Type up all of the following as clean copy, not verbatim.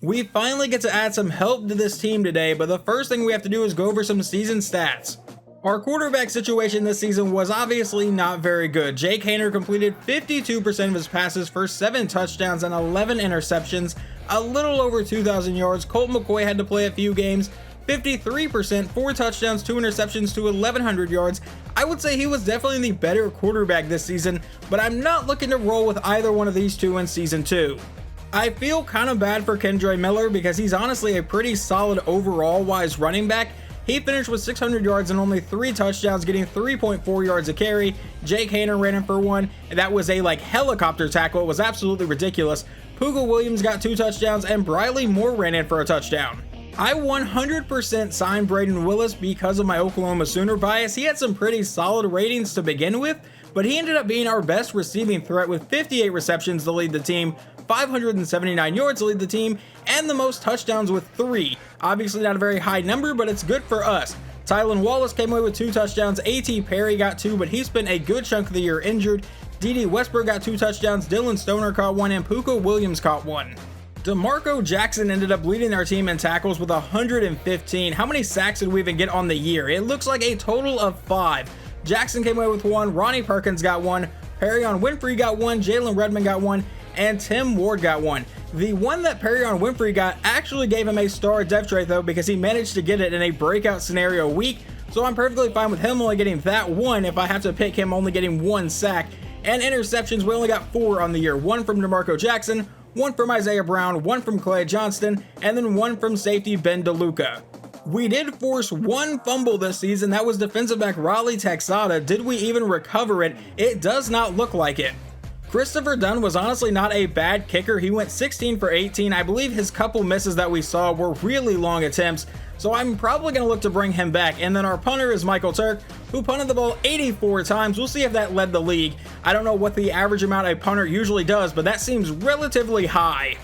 We finally get to add some help to this team today, but the first thing we have to do is go over some season stats. Our quarterback situation this season was obviously not very good. Jake Haener completed 52% of his passes for 7 touchdowns and 11 interceptions, a little over 2,000 yards. Colt McCoy had to play a few games, 53%, 4 touchdowns, 2 interceptions to 1,100 yards. I would say he was definitely the better quarterback this season, but I'm not looking to roll with either one of these two in season 2. I feel kind of bad for Kendre Miller because he's honestly a pretty solid overall wise running back. He finished with 600 yards and only 3 touchdowns, getting 3.4 yards a carry. Jake Haener ran in for 1, and that was a helicopter tackle. It was absolutely ridiculous. Pooga Williams got 2 touchdowns, and Briley Moore ran in for a touchdown. I 100% signed Braden Willis because of my Oklahoma Sooner bias. He had some pretty solid ratings to begin with, but he ended up being our best receiving threat with 58 receptions to lead the team, 579 yards to lead the team, and the most touchdowns with 3. Obviously not a very high number, but it's good for us. Tylan Wallace came away with 2 touchdowns, A.T. Perry got 2, but he spent a good chunk of the year injured. D.D. Westbrook got 2 touchdowns, Dylan Stoner caught 1, and Pooka Williams caught 1. DeMarco Jackson ended up leading our team in tackles with 115. How many sacks did we even get on the year? It looks like a total of 5. Jackson came away with 1, Ronnie Perkins got 1, Perrion Winfrey got 1, Jalen Redmond got 1, and Tim Ward got 1. The one that Perrion Winfrey got actually gave him a star depth trait though, because he managed to get it in a breakout scenario week, so I'm perfectly fine with him only getting that 1 if I have to pick him only getting 1 sack. And interceptions, we only got 4 on the year, 1 from DeMarco Jackson, 1 from Isaiah Brown, 1 from Clay Johnston, and then 1 from safety Ben DeLuca. We did force 1 fumble this season. That was defensive back Raleigh Texada. Did we even recover it? It does not look like it. Christopher Dunn was honestly not a bad kicker. He went 16 for 18. I believe his couple misses that we saw were really long attempts, so I'm probably going to look to bring him back. And then our punter is Michael Turk, who punted the ball 84 times. We'll see if that led the league. I don't know what the average amount a punter usually does, but that seems relatively high.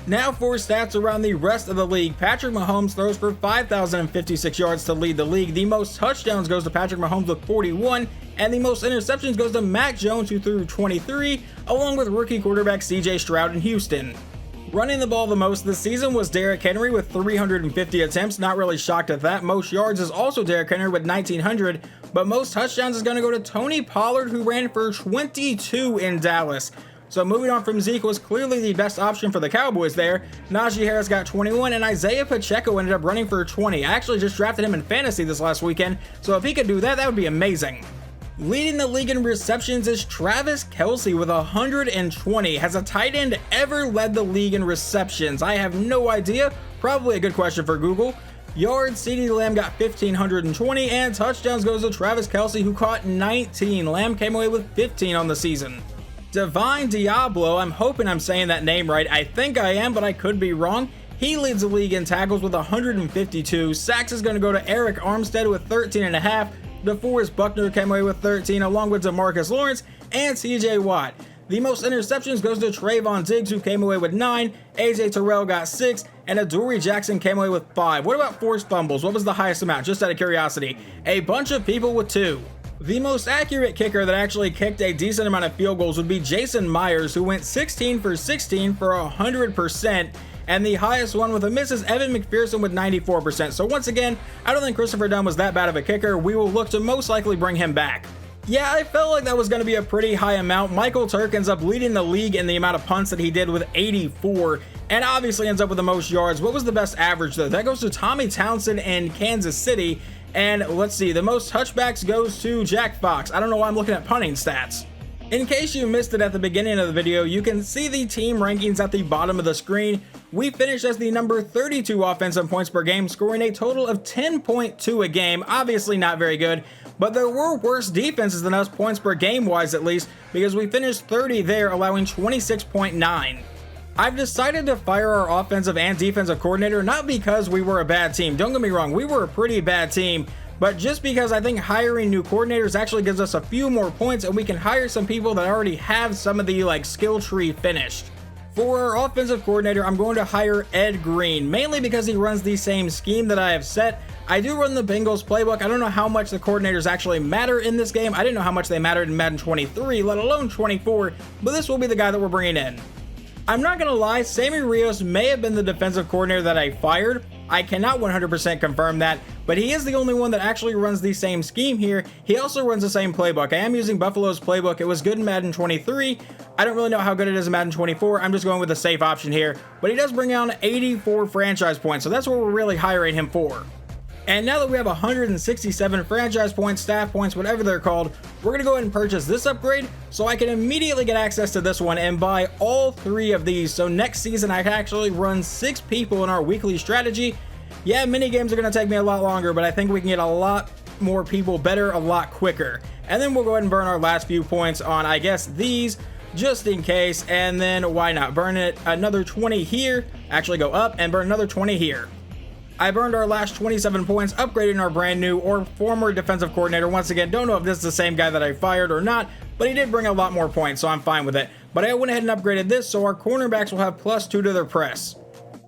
Now for stats around the rest of the league. Patrick Mahomes throws for 5,056 yards to lead the league. The most touchdowns goes to Patrick Mahomes with 41, and the most interceptions goes to Mac Jones, who threw 23, along with rookie quarterback CJ Stroud in Houston. Running the ball the most this season was Derrick Henry with 350 attempts. Not really shocked at that. Most yards is also Derrick Henry with 1,900, but most touchdowns is going to go to Tony Pollard, who ran for 22 in Dallas. So moving on from Zeke was clearly the best option for the Cowboys there. Najee Harris got 21, and Isaiah Pacheco ended up running for 20. I actually just drafted him in fantasy this last weekend, so if he could do that, that would be amazing. Leading the league in receptions is Travis Kelce with 120. Has a tight end ever led the league in receptions? I have no idea. Probably a good question for Google. Yards, CeeDee Lamb got 1,520, and touchdowns goes to Travis Kelce, who caught 19. Lamb came away with 15 on the season. Divine Diablo, I'm hoping I'm saying that name right. I think I am, but I could be wrong. He leads the league in tackles with 152. Sacks is going to go to Eric Armstead with 13.5. DeForest Buckner came away with 13, along with DeMarcus Lawrence and TJ Watt. The most interceptions goes to Trayvon Diggs, who came away with 9. AJ Terrell got 6, and Adoree Jackson came away with 5. What about forced fumbles? What was the highest amount? Just out of curiosity. A bunch of people with 2. The most accurate kicker that actually kicked a decent amount of field goals would be Jason Myers, who went 16 for 16 for 100%, and the highest one with a miss is Evan McPherson with 94%. So once again, I don't think Christopher Dunn was that bad of a kicker. We will look to most likely bring him back. Yeah, I felt like that was going to be a pretty high amount. Michael Turk ends up leading the league in the amount of punts that he did with 84, and obviously ends up with the most yards. What was the best average though? That goes to Tommy Townsend in Kansas City. And let's see, the most touchbacks goes to Jack Fox. I don't know why I'm looking at punting stats. In case you missed it at the beginning of the video, you can see the team rankings at the bottom of the screen. We finished as the number 32 offensive points per game, scoring a total of 10.2 a game. Obviously not very good, but there were worse defenses than us points per game wise at least, because we finished 30 there, allowing 26.9. I've decided to fire our offensive and defensive coordinator, not because we were a bad team. Don't get me wrong, we were a pretty bad team, but just because I think hiring new coordinators actually gives us a few more points, and we can hire some people that already have some of the skill tree finished. For our offensive coordinator, I'm going to hire Ed Green, mainly because he runs the same scheme that I have set. I do run the Bengals playbook. I don't know how much the coordinators actually matter in this game. I didn't know how much they mattered in Madden 23, let alone 24, but this will be the guy that we're bringing in. I'm not gonna lie, Sammy Rios may have been the defensive coordinator that I fired. I cannot 100% confirm that, but he is the only one that actually runs the same scheme here. He also runs the same playbook. I am using Buffalo's playbook. It was good in Madden 23. I don't really know how good it is in Madden 24. I'm just going with a safe option here, but he does bring on 84 franchise points, so that's what we're really hiring him for. And now that we have 167 franchise points, staff points, whatever they're called, we're going to go ahead and purchase this upgrade so I can immediately get access to this one and buy all 3 of these. So next season, I can actually run 6 people in our weekly strategy. Yeah, mini games are going to take me a lot longer, but I think we can get a lot more people better a lot quicker. And then we'll go ahead and burn our last few points on, I guess, these just in case. And then why not burn it another 20 here, actually go up and burn another 20 here. I burned our last 27 points, upgrading our brand new or former defensive coordinator. Once again, don't know if this is the same guy that I fired or not, but he did bring a lot more points, so I'm fine with it. But I went ahead and upgraded this, so our cornerbacks will have +2 to their press.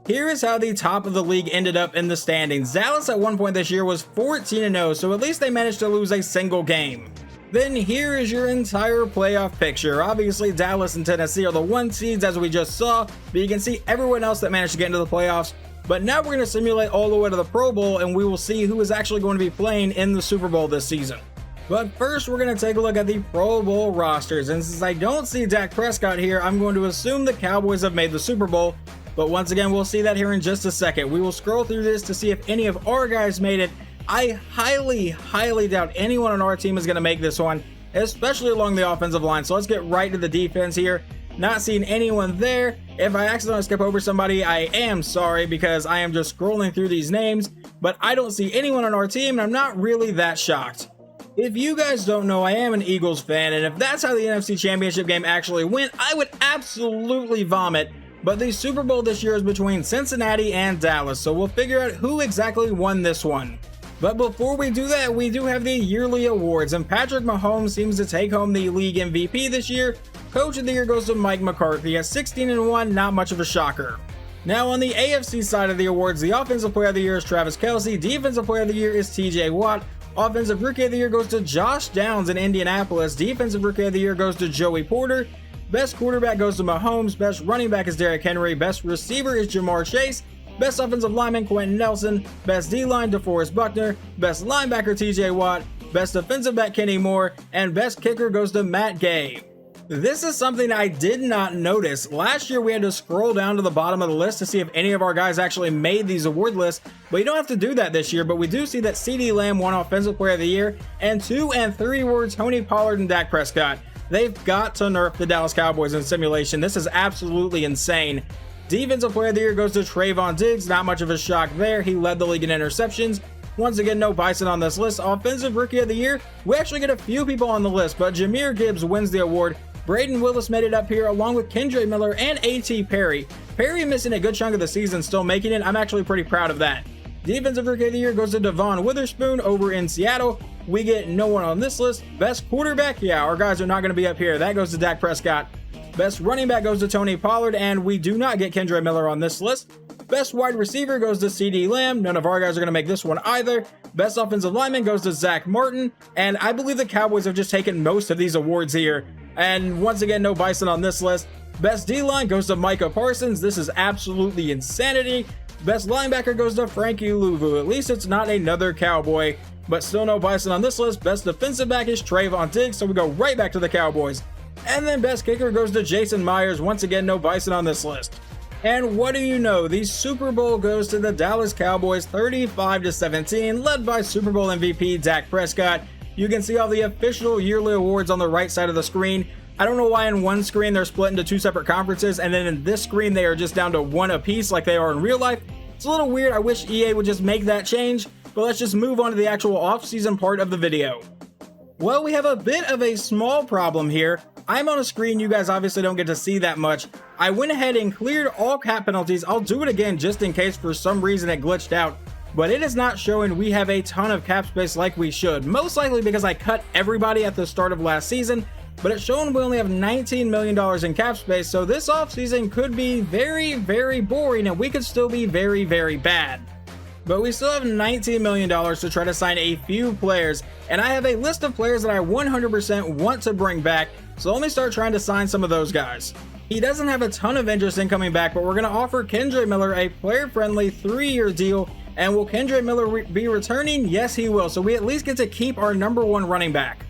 Here is how the top of the league ended up in the standings. Dallas at one point this year was 14-0, so at least they managed to lose a single game. Then here is your entire playoff picture. Obviously, Dallas and Tennessee are the 1 seeds as we just saw, but you can see everyone else that managed to get into the playoffs. But now we're going to simulate all the way to the Pro Bowl, and we will see who is actually going to be playing in the Super Bowl this season. But first, we're going to take a look at the Pro Bowl rosters, and since I don't see Dak Prescott here, I'm going to assume the Cowboys have made the Super Bowl. But once again, we'll see that here in just a second. We will scroll through this to see if any of our guys made it. I highly doubt anyone on our team is going to make this one, especially along the offensive line. So let's get right to the defense here. Not seeing anyone there. If I accidentally skip over somebody, I am sorry because I am just scrolling through these names, but I don't see anyone on our team and I'm not really that shocked. If you guys don't know, I am an Eagles fan, and if that's how the NFC Championship game actually went, I would absolutely vomit. But the Super Bowl this year is between Cincinnati and Dallas, so we'll figure out who exactly won this one. But before we do that, we do have the yearly awards, and Patrick Mahomes seems to take home the league MVP this year. Coach of the Year goes to Mike McCarthy at 16-1, not much of a shocker. Now on the AFC side of the awards, the Offensive Player of the Year is Travis Kelce, Defensive Player of the Year is TJ Watt, Offensive Rookie of the Year goes to Josh Downs in Indianapolis, Defensive Rookie of the Year goes to Joey Porter, Best Quarterback goes to Mahomes, Best Running Back is Derrick Henry, Best Receiver is Jamar Chase, Best Offensive Lineman Quentin Nelson, Best D-Line DeForest Buckner, Best Linebacker TJ Watt, Best Defensive Back Kenny Moore, and Best Kicker goes to Matt Gay. This is something I did not notice. Last year we had to scroll down to the bottom of the list to see if any of our guys actually made these award lists, but you don't have to do that this year. But we do see that CeeDee Lamb won Offensive Player of the Year, and 2 and 3 were Tony Pollard and Dak Prescott. They've got to nerf the Dallas Cowboys in simulation. This is absolutely insane. Defensive Player of the Year goes to Trayvon Diggs. Not much of a shock there. He led the league in interceptions. Once again, no Bison on this list. Offensive Rookie of the Year, we actually get a few people on the list, but Jahmyr Gibbs wins the award. Braden Willis made it up here along with Kendre Miller and A.T. Perry. Perry missing a good chunk of the season, still making it. I'm actually pretty proud of that. Defensive Rookie of the Year goes to Devon Witherspoon over in Seattle. We get no one on this list. Best Quarterback, yeah, our guys are not going to be up here. That goes to Dak Prescott. Best Running Back goes to Tony Pollard, and we do not get Kendre Miller on this list. Best Wide Receiver goes to CeeDee Lamb. None of our guys are going to make this one either. Best Offensive Lineman goes to Zach Martin, and I believe the Cowboys have just taken most of these awards here. And once again, no Bison on this list. Best D-Line goes to Micah Parsons. This is absolutely insanity. Best Linebacker goes to Frankie Louvu. At least it's not another Cowboy, but still no Bison on this list. Best Defensive Back is Trayvon Diggs, so we go right back to the Cowboys. And then Best Kicker goes to Jason Myers. Once again, no Bison on this list. And what do you know? The Super Bowl goes to the Dallas Cowboys 35-17, led by Super Bowl MVP Dak Prescott. You can see all the official yearly awards on the right side of the screen. I don't know why in one screen they're split into 2 separate conferences, and then in this screen they are just down to 1 apiece like they are in real life. It's a little weird. I wish EA would just make that change, but let's just move on to the actual off-season part of the video. Well, we have a bit of a small problem here. I'm on a screen you guys obviously don't get to see that much. I went ahead and cleared all cap penalties. I'll do it again just in case for some reason it glitched out. But it is not showing we have a ton of cap space like we should. Most likely because I cut everybody at the start of last season. But it's showing we only have $19 million in cap space. So this offseason could be very, very boring and we could still be very, very bad. But we still have $19 million to try to sign a few players. And I have a list of players that I 100% want to bring back. So let me start trying to sign some of those guys. He doesn't have a ton of interest in coming back, but we're going to offer Kendre Miller a player-friendly 3-year deal. And will Kendre Miller be returning? Yes, he will. So we at least get to keep our #1 running back.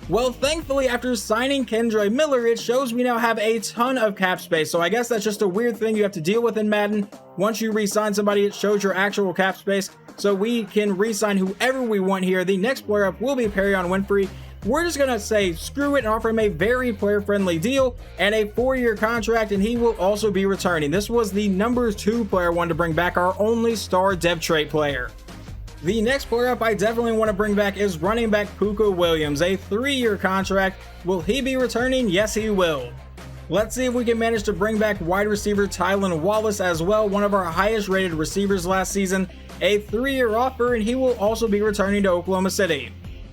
Well, thankfully, after signing Kendre Miller, it shows we now have a ton of cap space. So I guess that's just a weird thing you have to deal with in Madden. Once you re-sign somebody, it shows your actual cap space. So we can re-sign whoever we want here. The next player up will be Perion Winfrey. We're just going to say screw it and offer him a very player-friendly deal and a 4-year contract, and he will also be returning. This was the #2 player I wanted to bring back, our only star dev trait player. The next player up I definitely want to bring back is running back Puka Williams, a 3-year contract. Will he be returning? Yes, he will. Let's see if we can manage to bring back wide receiver Tylan Wallace as well, one of our highest rated receivers last season. A 3-year offer, and he will also be returning to Oklahoma City.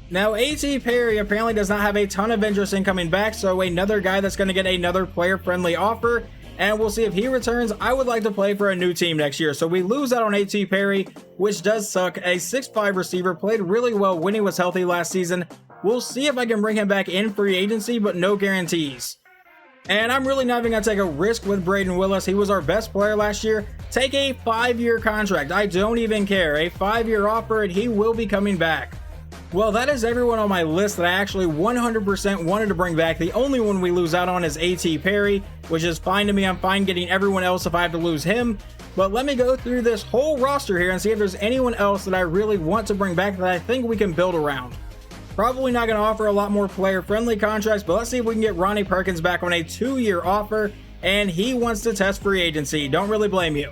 Now, A.T. Perry apparently does not have a ton of interest in coming back, so another guy that's going to get another player-friendly offer, and we'll see if he returns. I would like to play for a new team next year, so we lose out on A.T. Perry, which does suck. A 6'5 receiver, played really well when he was healthy last season. We'll see if I can bring him back in free agency, but no guarantees. And I'm really not even going to take a risk with Braden Willis. He was our best player last year. Take a 5-year contract. I don't even care. A 5-year offer, and he will be coming back. Well, that is everyone on my list that I actually 100% wanted to bring back. The only one we lose out on is A.T. Perry, which is fine to me. I'm fine getting everyone else if I have to lose him. But let me go through this whole roster here and see if there's anyone else that I really want to bring back that I think we can build around. Probably not going to offer a lot more player-friendly contracts, but let's see if we can get Ronnie Perkins back on a 2-year offer, and he wants to test free agency. Don't really blame you.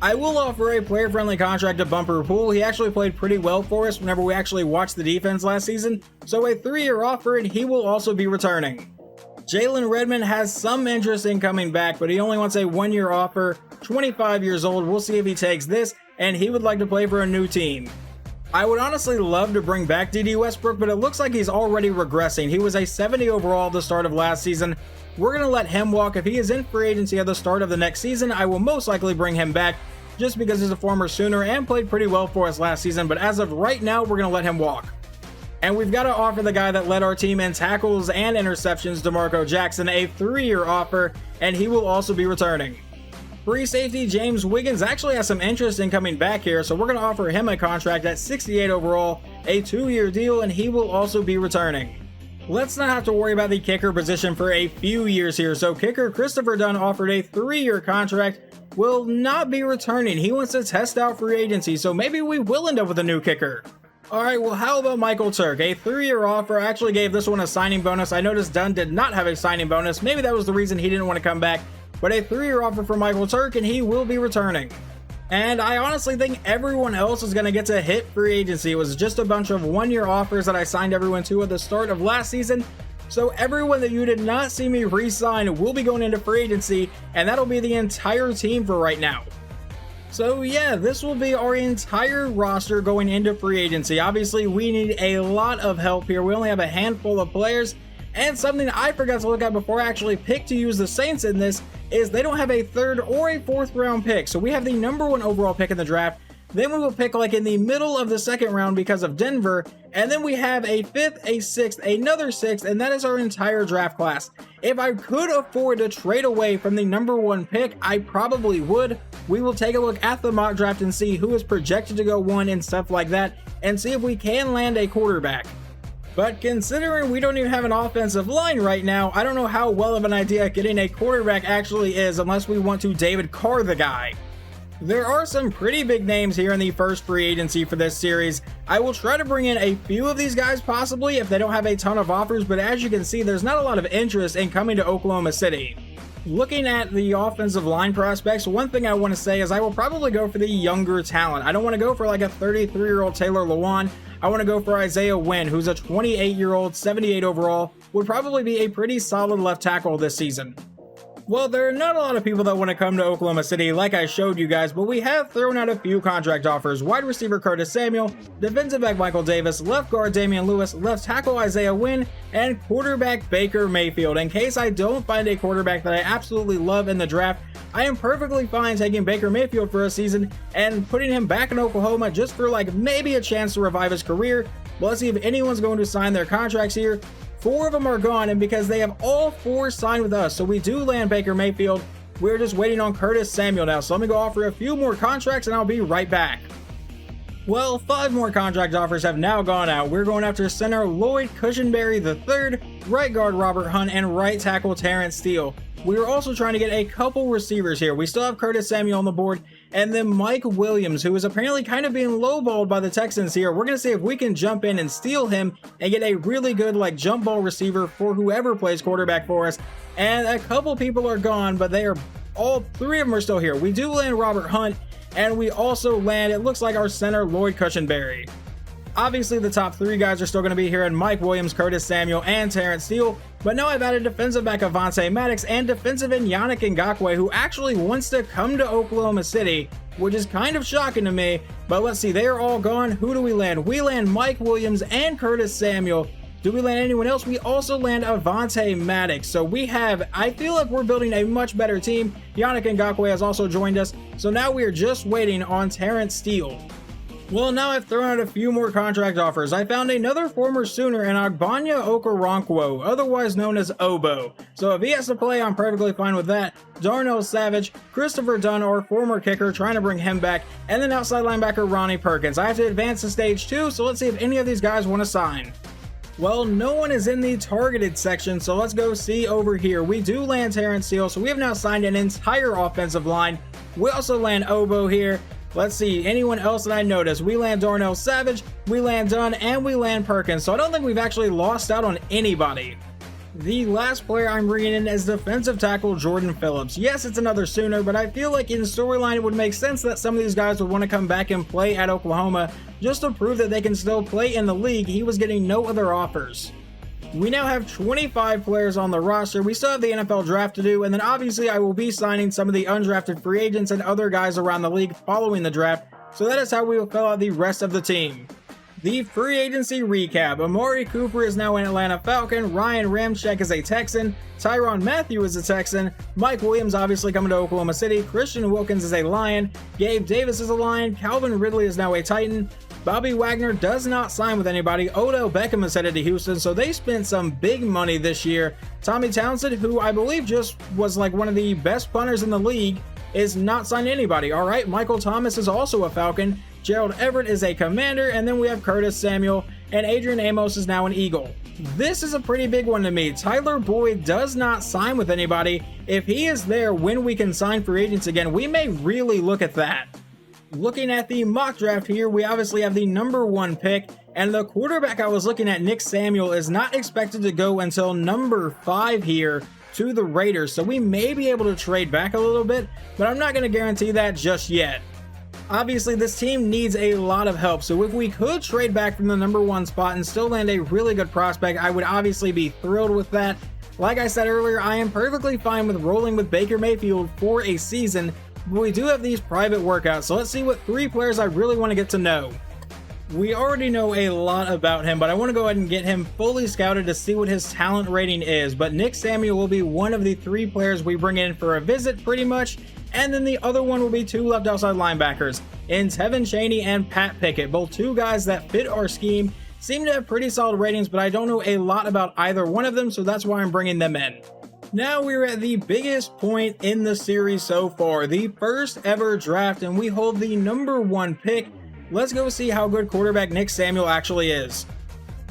I will offer a player-friendly contract to Bumper Pool. He actually played pretty well for us whenever we actually watched the defense last season, so a 3-year offer, and he will also be returning. Jalen Redmond has some interest in coming back, but he only wants a 1-year offer, 25 years old. We'll see if he takes this, and he would like to play for a new team. I would honestly love to bring back D.D. Westbrook, but it looks like he's already regressing. He was a 70 overall at the start of last season. We're going to let him walk. If he is in free agency at the start of the next season, I will most likely bring him back just because he's a former Sooner and played pretty well for us last season. But as of right now, we're going to let him walk. And we've got to offer the guy that led our team in tackles and interceptions, DeMarco Jackson, a 3-year offer, and he will also be returning. Free safety James Wiggins actually has some interest in coming back here, so we're going to offer him a contract at 68 overall, a 2-year deal, and he will also be returning. Let's not have to worry about the kicker position for a few years here. So kicker Christopher Dunn, offered a 3-year contract, will not be returning. He wants to test out free agency, so maybe we will end up with a new kicker. Alright, well, how about Michael Turk? A 3-year offer. I actually gave this one a signing bonus. I noticed Dunn did not have a signing bonus. Maybe that was the reason he didn't want to come back. But a 3-year offer for Michael Turk, and he will be returning. And I honestly think everyone else is going to get to hit free agency. It was just a bunch of 1-year offers that I signed everyone to at the start of last season. So everyone that you did not see me re-sign will be going into free agency, and that'll be the entire team for right now. So yeah, this will be our entire roster going into free agency. Obviously, we need a lot of help here. We only have a handful of players. And something I forgot to look at before I actually picked to use the Saints in this is they don't have a 3rd or a 4th round pick. So we have the #1 overall pick in the draft. Then we will pick like in the middle of the 2nd round because of Denver. And then we have a 5th, a 6th, another 6th, and that is our entire draft class. If I could afford to trade away from the #1 pick, I probably would. We will take a look at the mock draft and see who is projected to go 1 and stuff like that, and see if we can land a quarterback. But considering we don't even have an offensive line right now, I don't know how well of an idea getting a quarterback actually is unless we want to David Carr the guy. There are some pretty big names here in the first free agency for this series. I will try to bring in a few of these guys possibly if they don't have a ton of offers, but as you can see, there's not a lot of interest in coming to Oklahoma City. Looking at the offensive line prospects, one thing I want to say is I will probably go for the younger talent. I don't want to go for like a 33-year-old Taylor Lewan. I want to go for Isaiah Wynn, who's a 28-year-old, 78 overall, would probably be a pretty solid left tackle this season. Well, there are not a lot of people that want to come to Oklahoma City like I showed you guys, but we have thrown out a few contract offers. Wide receiver Curtis Samuel, defensive back Michael Davis, left guard Damian Lewis, left tackle Isaiah Wynn, and quarterback Baker Mayfield. In case I don't find a quarterback that I absolutely love in the draft, I am perfectly fine taking Baker Mayfield for a season and putting him back in Oklahoma just for like maybe a chance to revive his career. But let's see if anyone's going to sign their contracts here. 4 of them are gone, and because they have all 4 signed with us, so we do land Baker Mayfield. We're just waiting on Curtis Samuel now, so let me go offer a few more contracts and I'll be right back. Well, 5 more contract offers have now gone out. We're going after center Lloyd Cushenberry III, right guard Robert Hunt, and right tackle Terrence Steele. We were also trying to get a couple receivers here. We still have Curtis Samuel on the board, and then Mike Williams, who is apparently kind of being lowballed by the Texans here. We're going to see if we can jump in and steal him and get a really good jump ball receiver for whoever plays quarterback for us. And a couple people are gone, but all 3 of them are still here. We do land Robert Hunt, and we also land, it looks like, our center Lloyd Cushenberry. Obviously, the top 3 guys are still going to be here, and Mike Williams, Curtis Samuel, and Terrence Steele. But now I've added defensive back Avonte Maddox and defensive end Yannick Ngakoue, who actually wants to come to Oklahoma City, which is kind of shocking to me. But let's see, they are all gone. Who do we land? We land Mike Williams and Curtis Samuel. Do we land anyone else? We also land Avonte Maddox. So I feel like we're building a much better team. Yannick Ngakoue has also joined us. So now we are just waiting on Terrence Steele. Well, now I've thrown out a few more contract offers. I found another former Sooner in Agbanya Okoronkwo, otherwise known as Obo. So if he has to play, I'm perfectly fine with that. Darnell Savage, Christopher Dunn, our former kicker, trying to bring him back, and then outside linebacker Ronnie Perkins. I have to advance to stage 2, so let's see if any of these guys want to sign. Well, no one is in the targeted section, so let's go see over here. We do land Terrence Steele, so we have now signed an entire offensive line. We also land Obo here. Let's see, anyone else that I noticed? We land Darnell Savage, we land Dunn, and we land Perkins, so I don't think we've actually lost out on anybody. The last player I'm bringing in is defensive tackle Jordan Phillips. Yes, it's another Sooner, but I feel like in storyline it would make sense that some of these guys would want to come back and play at Oklahoma just to prove that they can still play in the league. He was getting no other offers. We now have 25 players on the roster. We still have the NFL draft to do, and then obviously I will be signing some of the undrafted free agents and other guys around the league following the draft, so that is how we will fill out the rest of the team. The free agency recap. Amari Cooper is now an Atlanta Falcon, Ryan Ramczyk is a Texan, Tyrann Mathieu is a Texan, Mike Williams obviously coming to Oklahoma City, Christian Wilkins is a Lion, Gabe Davis is a Lion, Calvin Ridley is now a Titan, Bobby Wagner does not sign with anybody. Odell Beckham is headed to Houston, so they spent some big money this year. Tommy Townsend, who I believe just was one of the best punters in the league, is not signed anybody. All right, Michael Thomas is also a Falcon. Gerald Everett is a Commander, and then we have Curtis Samuel, and Adrian Amos is now an Eagle. This is a pretty big one to me. Tyler Boyd does not sign with anybody. If he is there when we can sign free agents again, we may really look at that. Looking at the mock draft here, we obviously have the number 1 pick, and the quarterback I was looking at, Nick Samuel, is not expected to go until number 5 here to the Raiders, so we may be able to trade back a little bit, but I'm not going to guarantee that just yet. Obviously, this team needs a lot of help, so if we could trade back from the number 1 spot and still land a really good prospect, I would obviously be thrilled with that. Like I said earlier, I am perfectly fine with rolling with Baker Mayfield for a season, but we do have these private workouts, so let's see what 3 players I really want to get to know. We already know a lot about him, but I want to go ahead and get him fully scouted to see what his talent rating is. But Nick Samuel will be one of the 3 players we bring in for a visit pretty much, and then the other one will be 2 left outside linebackers in Tevin Chaney and Pat Pickett, both 2 guys that fit our scheme, seem to have pretty solid ratings, but I don't know a lot about either one of them, so that's why I'm bringing them in. Now we're at the biggest point in the series so far, the first ever draft, and we hold the number 1 pick. Let's go see how good quarterback Nick Samuel actually is.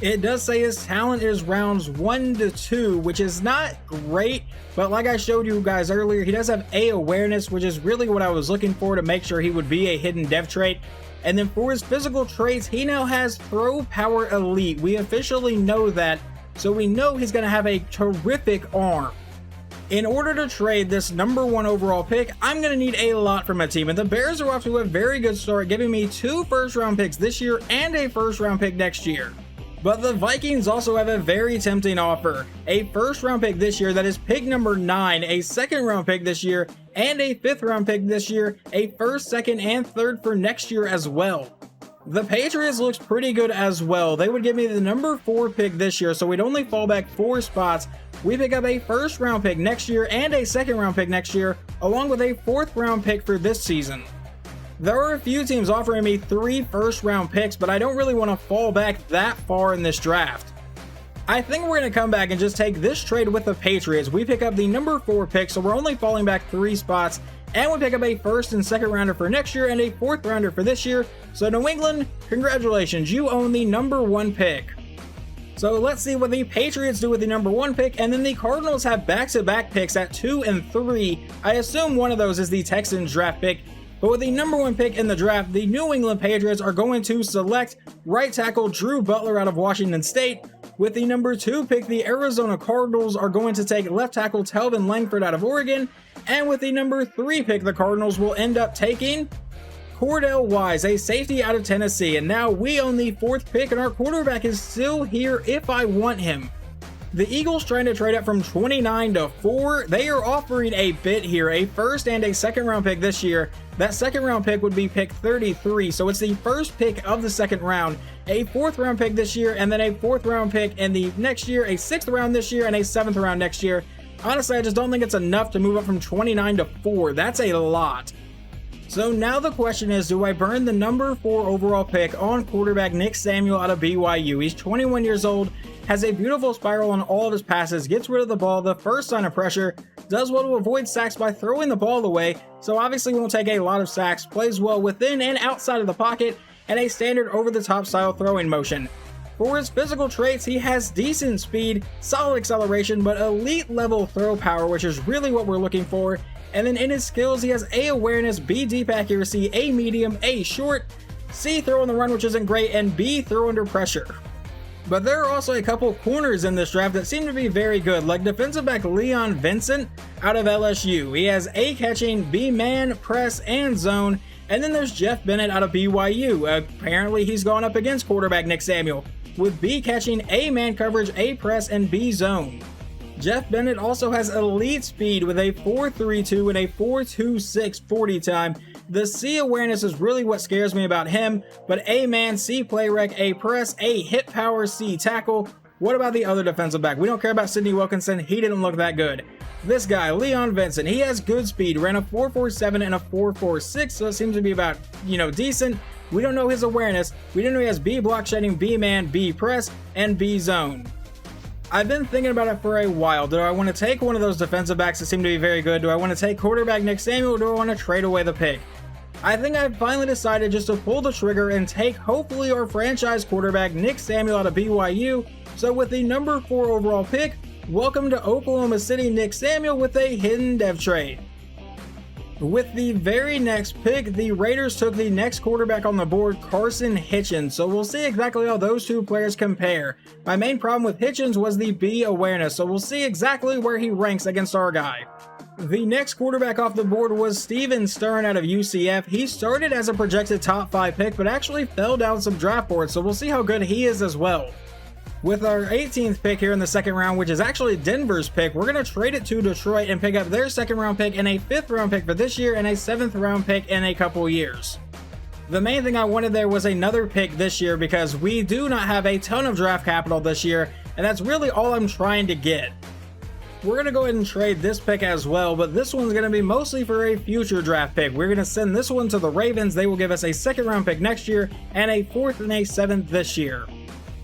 It does say his talent is rounds 1 to 2, which is not great, but like I showed you guys earlier, he does have A awareness, which is really what I was looking for to make sure he would be a hidden dev trait. And then for his physical traits, he now has throw power elite. We officially know that, so we know he's going to have a terrific arm. In order to trade this number 1 overall pick, I'm going to need a lot from my team, and the Bears are off to a very good start, giving me 2 first-round picks this year and a first-round pick next year. But the Vikings also have a very tempting offer. A first-round pick this year that is pick number 9, a second-round pick this year, and a 5th-round pick this year, a 1st, 2nd, and 3rd for next year as well. The Patriots looks pretty good as well. They would give me the number 4 pick this year, so we'd only fall back 4 spots. We pick up a 1st-round pick next year and a 2nd-round pick next year, along with a 4th-round pick for this season. There are a few teams offering me 3 first-round picks, but I don't really want to fall back that far in this draft. I think we're going to come back and just take this trade with the Patriots. We pick up the number 4 pick, so we're only falling back 3 spots. And we pick up a 1st and 2nd rounder for next year and a 4th rounder for this year. So New England, congratulations, you own the number 1 pick. So let's see what the Patriots do with the number 1 pick, and then the Cardinals have back-to-back picks at 2 and 3. I assume one of those is the Texans draft pick. But with the number 1 pick in the draft, the New England Patriots are going to select right tackle Drew Butler out of Washington State. With the number 2 pick, the Arizona Cardinals are going to take left tackle Telvin Langford out of Oregon. And with the number 3 pick, the Cardinals will end up taking Cordell Wise, a safety out of Tennessee. And now we own the 4th pick, and our quarterback is still here if I want him. The Eagles trying to trade up from 29 to 4. They are offering a bit here, a 1st and a 2nd round pick this year. That 2nd round pick would be pick 33, so it's the 1st pick of the 2nd round, a 4th round pick this year, and then a 4th round pick in the next year, a 6th round this year, and a 7th round next year. Honestly, I just don't think it's enough to move up from 29 to 4. That's a lot. So now the question is, do I burn the number 4 overall pick on quarterback Nick Samuel out of BYU? He's 21 years old, has a beautiful spiral on all of his passes, gets rid of the ball the first sign of pressure, does well to avoid sacks by throwing the ball away, so obviously won't take a lot of sacks, plays well within and outside of the pocket, and a standard over-the-top style throwing motion. For his physical traits, he has decent speed, solid acceleration, but elite level throw power, which is really what we're looking for. And then in his skills, he has A awareness, B deep accuracy, A medium, A short, C throw on the run, which isn't great, and B throw under pressure. But there are also a couple corners in this draft that seem to be very good, like defensive back Leon Vincent out of LSU. He has A catching, B man, press, and zone. And then there's Jeff Bennett out of BYU. Apparently he's gone up against quarterback Nick Samuel, with B catching, A man coverage, A press, and B zone. Jeff Bennett also has elite speed with a 4.32 and a 4.26 40 time. The C awareness is really what scares me about him, but A man, C play rec, A press, A hit power, C tackle. What about the other defensive back? We don't care about Sidney Wilkinson. He didn't look that good. This guy, Leon Vincent, he has good speed, ran a 4.47 and a 4.46, so it seems to be about, decent. We don't know his awareness. We don't know he has B block shedding, B man, B press, and B zone. I've been thinking about it for a while. Do I want to take one of those defensive backs that seem to be very good? Do I want to take quarterback Nick Samuel, or do I want to trade away the pick? I think I've finally decided just to pull the trigger and take hopefully our franchise quarterback Nick Samuel out of BYU. So with the number 4 overall pick, welcome to Oklahoma City Nick Samuel with a hidden dev trade. With the very next pick, the Raiders took the next quarterback on the board, Carson Hitchens, so we'll see exactly how those two players compare. My main problem with Hitchens was the B awareness, so we'll see exactly where he ranks against our guy. The next quarterback off the board was Steven Stern out of UCF. He started as a projected top 5 pick, but actually fell down some draft boards, so we'll see how good he is as well. With our 18th pick here in the 2nd round, which is actually Denver's pick, we're going to trade it to Detroit and pick up their 2nd round pick and a 5th round pick for this year and a 7th round pick in a couple years. The main thing I wanted there was another pick this year because we do not have a ton of draft capital this year, and that's really all I'm trying to get. We're going to go ahead and trade this pick as well, but this one's going to be mostly for a future draft pick. We're going to send this one to the Ravens. They will give us a 2nd round pick next year and a 4th and a 7th this year.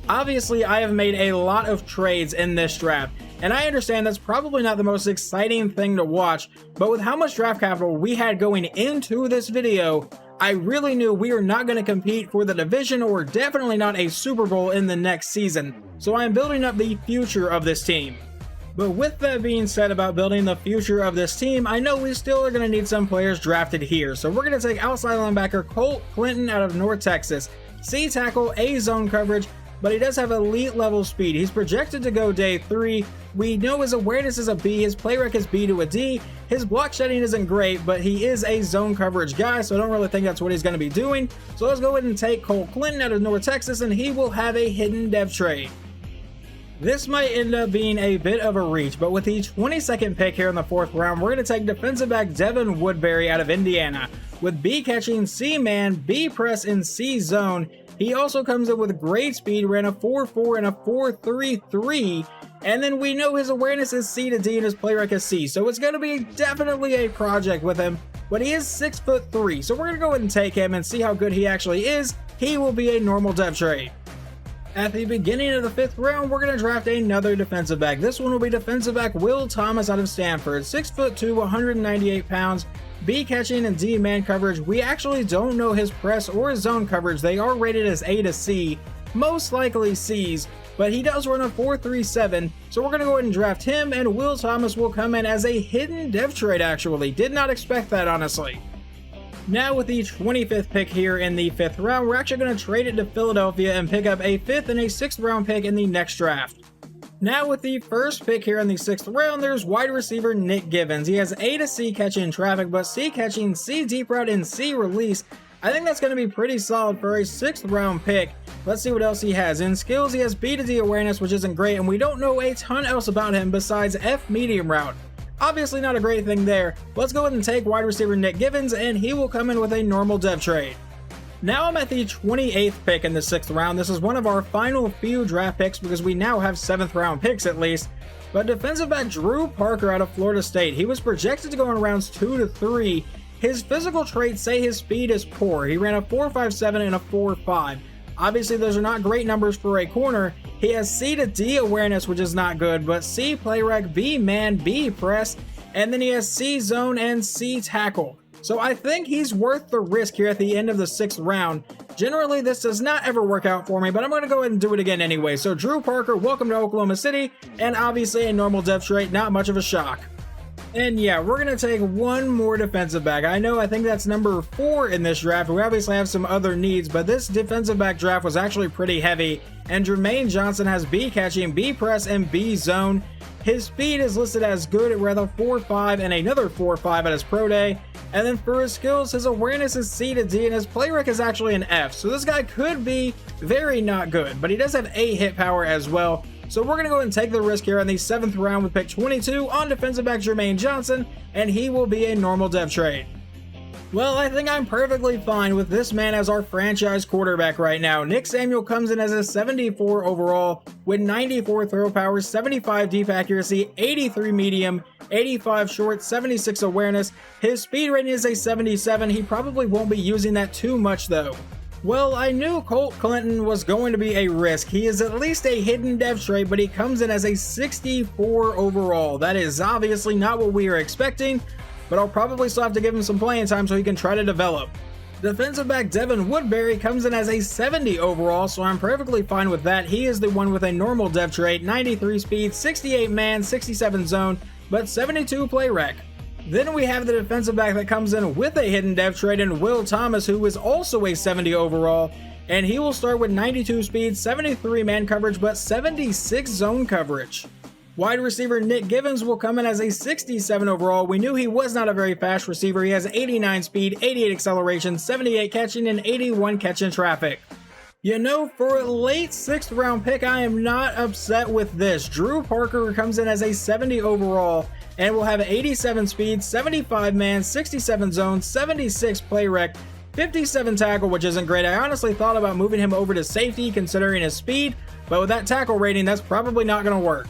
Obviously, I have made a lot of trades in this draft, and I understand that's probably not the most exciting thing to watch, but with how much draft capital we had going into this video, I really knew we are not going to compete for the division or definitely not a Super Bowl in the next season, so I am building up the future of this team. But with that being said about building the future of this team, I know we still are going to need some players drafted here, so we're going to take outside linebacker Colt Clinton out of North Texas, C tackle, A zone coverage, but he does have elite level speed. He's projected to go day 3. We know his awareness is a B, his play rec is B to a D. His block shedding isn't great, but he is a zone coverage guy, so I don't really think that's what he's going to be doing. So let's go ahead and take Colt Clinton out of North Texas, and he will have a hidden dev trade. This might end up being a bit of a reach, but with the 22nd pick here in the 4th round, we're going to take defensive back Devin Woodbury out of Indiana. With B catching, C man, B press, and C zone. He also comes up with great speed, ran a 4.4 and a 4.33, and then we know his awareness is C to D and his play rec is C, so it's going to be definitely a project with him, but he is 6'3", so we're going to go ahead and take him and see how good he actually is. He will be a normal dev trade. At the beginning of the 5th round, we're going to draft another defensive back. This one will be defensive back Will Thomas out of Stanford. 6'2", 198 pounds, B catching and D man coverage. We actually don't know his press or his zone coverage. They are rated as A to C, most likely C's, but he does run a 4.37, so we're going to go ahead and draft him, and Will Thomas will come in as a hidden dev trade actually. Did not expect that, honestly. Now with the 25th pick here in the 5th round, we're actually going to trade it to Philadelphia and pick up a 5th and a 6th round pick in the next draft. Now with the first pick here in the 6th round, there's wide receiver Nick Givens. He has A to C catching traffic, but C catching, C deep route, and C release. I think that's going to be pretty solid for a 6th round pick. Let's see what else he has. In skills, he has B to D awareness, which isn't great, and we don't know a ton else about him besides F medium route. Obviously not a great thing there. Let's go ahead and take wide receiver Nick Givens, and he will come in with a normal dev trade. Now I'm at the 28th pick in the 6th round. This is one of our final few draft picks because we now have 7th round picks at least. But defensive back Drew Parker out of Florida State. He was projected to go in rounds 2 to 3. His physical traits say his speed is poor. He ran a 4.57 and a 4.5. Obviously those are not great numbers for a corner. He has C to D awareness, which is not good, but C play rec, B man, B press, and then he has C zone and C tackle. So I think he's worth the risk here at the end of the 6th round. Generally, this does not ever work out for me, but I'm going to go ahead and do it again anyway. So Drew Parker, welcome to Oklahoma City, and obviously a normal dev trade, not much of a shock. And yeah, we're going to take one more defensive back. I think that's number 4 in this draft. We obviously have some other needs, but this defensive back draft was actually pretty heavy. And Jermaine Johnson has B catching, B press, and B zone. His speed is listed as good at rather 4.5 and another 4.5 at his pro day. And then for his skills, his awareness is C to D and his play rec is actually an F. So this guy could be very not good, but he does have A hit power as well. So we're going to go ahead and take the risk here in the 7th round with pick 22 on defensive back Jermaine Johnson, and he will be a normal dev trade. Well, I think I'm perfectly fine with this man as our franchise quarterback right now. Nick Samuel comes in as a 74 overall with 94 throw power, 75 deep accuracy, 83 medium, 85 short, 76 awareness. His speed rating is a 77. He probably won't be using that too much though. Well, I knew Colt Clinton was going to be a risk. He is at least a hidden dev trade, but he comes in as a 64 overall. That is obviously not what we are expecting, but I'll probably still have to give him some playing time so he can try to develop. Defensive back Devin Woodbury comes in as a 70 overall, so I'm perfectly fine with that. He is the one with a normal dev trade, 93 speed, 68 man, 67 zone, but 72 play rec. Then we have the defensive back that comes in with a hidden dev trade in Will Thomas, who is also a 70 overall, and he will start with 92 speed, 73 man coverage, but 76 zone coverage. Wide receiver Nick Givens will come in as a 67 overall. We knew he was not a very fast receiver. He has 89 speed, 88 acceleration, 78 catching, and 81 catching traffic. You know, for a late 6th round pick, I am not upset with this. Drew Parker comes in as a 70 overall and will have 87 speed, 75 man, 67 zone, 76 play rec, 57 tackle, which isn't great. I honestly thought about moving him over to safety considering his speed, but with that tackle rating, that's probably not going to work.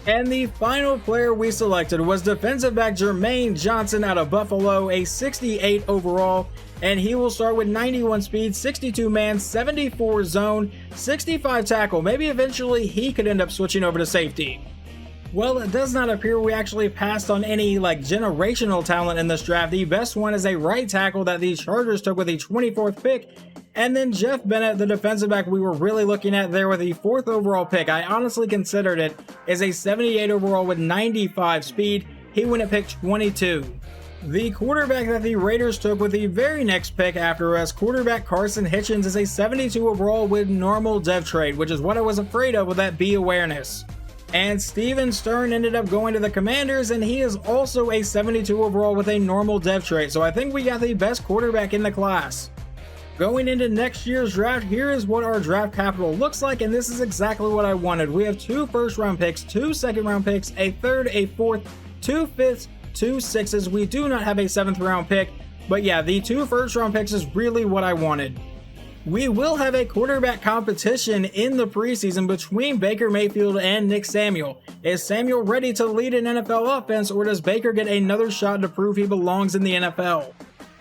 And the final player we selected was defensive back Jermaine Johnson out of Buffalo, a 68 overall, and he will start with 91 speed, 62 man, 74 zone, 65 tackle. Maybe eventually he could end up switching over to safety. Well, it does not appear we actually passed on any generational talent in this draft. The best one is a right tackle that the Chargers took with the 24th pick. And then Jeff Bennett, the defensive back we were really looking at there with the 4th overall pick. I honestly considered it as a 78 overall with 95 speed. He went at pick 22. The quarterback that the Raiders took with the very next pick after us, quarterback Carson Hitchens, is a 72 overall with normal dev trade, which is what I was afraid of with that B awareness. And Steven Stern ended up going to the Commanders, and he is also a 72 overall with a normal dev trade. So I think we got the best quarterback in the class. Going into next year's draft, here is what our draft capital looks like, and this is exactly what I wanted. We have 2 first-round picks, 2 second-round picks, a 3rd, a 4th, 2 5ths, 2 6s. We do not have a 7th-round pick, but yeah, the 2 first-round picks is really what I wanted. We will have a quarterback competition in the preseason between Baker Mayfield and Nick Samuel. Is Samuel ready to lead an NFL offense, or does Baker get another shot to prove he belongs in the NFL?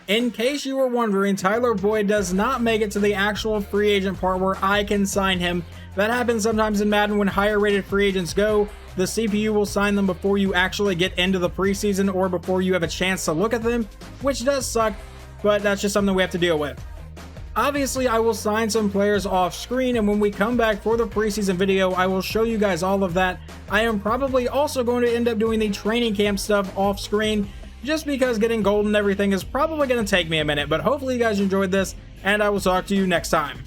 In case you were wondering, Tyler Boyd does not make it to the actual free agent part where I can sign him. That happens sometimes in Madden when higher rated free agents go. The CPU will sign them before you actually get into the preseason or before you have a chance to look at them, which does suck, but that's just something we have to deal with. Obviously, I will sign some players off screen, and when we come back for the preseason video, I will show you guys all of that. I am probably also going to end up doing the training camp stuff off screen, just because getting gold and everything is probably going to take me a minute, but hopefully you guys enjoyed this, and I will talk to you next time.